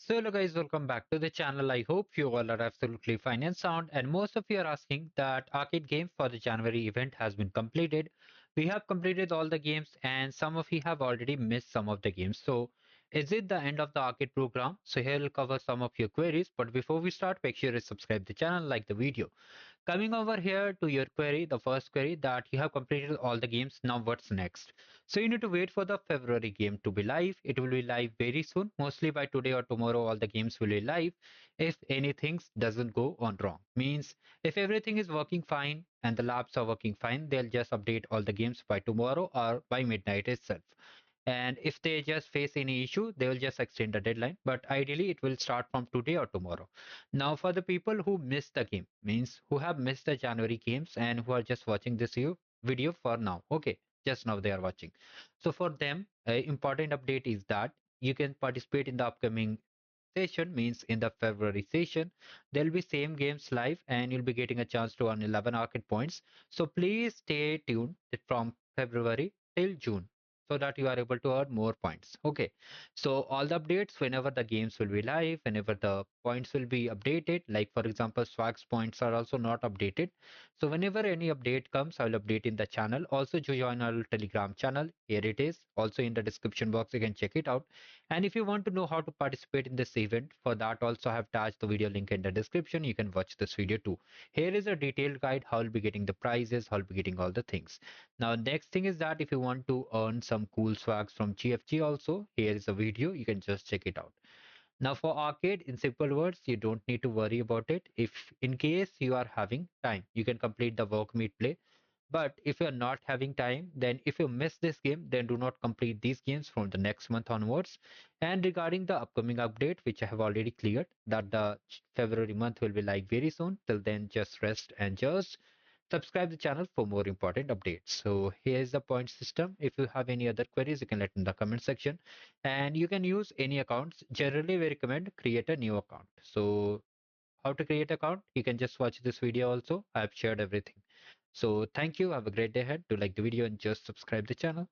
So hello guys, welcome back to the channel. I hope you all are absolutely fine and sound, and most of you are asking that arcade game for the January event has been completed. We have completed all the games and some of you have already missed some of the games. So is it the end of the arcade program? So here we'll cover some of your queries, but before we start, make sure you subscribe the channel, like the video. Coming over here to your query, the first query that you have completed all the games, now what's next? So you need to wait for the February game to be live. It will be live very soon, mostly by today or tomorrow all the games will be live. If anything doesn't go on wrong, means if everything is working fine and the labs are working fine, they'll just update all the games by tomorrow or by midnight itself. And if they just face any issue, they will just extend the deadline. But ideally, it will start from today or tomorrow. Now, for the people who missed the game, means who have missed the January games and who are just watching this video for now. Okay, just now they are watching. So for them, a important update is that you can participate in the upcoming session, means in the February session there'll be same games live and you'll be getting a chance to earn 11 arcade points. So please stay tuned from February till June so that you are able to earn more points. Okay, so all the updates whenever the games will be live, whenever the points will be updated, like for example swags points are also not updated. So whenever any update comes, I'll update in the channel. Also join our Telegram channel, here it is also in the description box, you can check it out. And if you want to know how to participate in this event, for that also I have attached the video link in the description. You can watch this video too. Here is a detailed guide how I'll be getting the prizes, how I'll be getting all the things. Now, next thing is that if you want to earn some cool swags from GFG also, here is a video. You can just check it out. Now for arcade, in simple words, you don't need to worry about it. If in case you are having time, you can complete the work meet play, but if you're not having time, then if you miss this game, then do not complete these games from the next month onwards. And regarding the upcoming update, which I have already cleared, that the February month will be like very soon. Till then, just rest and just subscribe the channel for more important updates. So here's the point system. If you have any other queries, you can let in the comment section. And you can use any accounts. Generally, we recommend create a new account. So how to create account, you can just watch this video also. I've shared everything. So thank you, have a great day ahead. Do like the video and just subscribe the channel.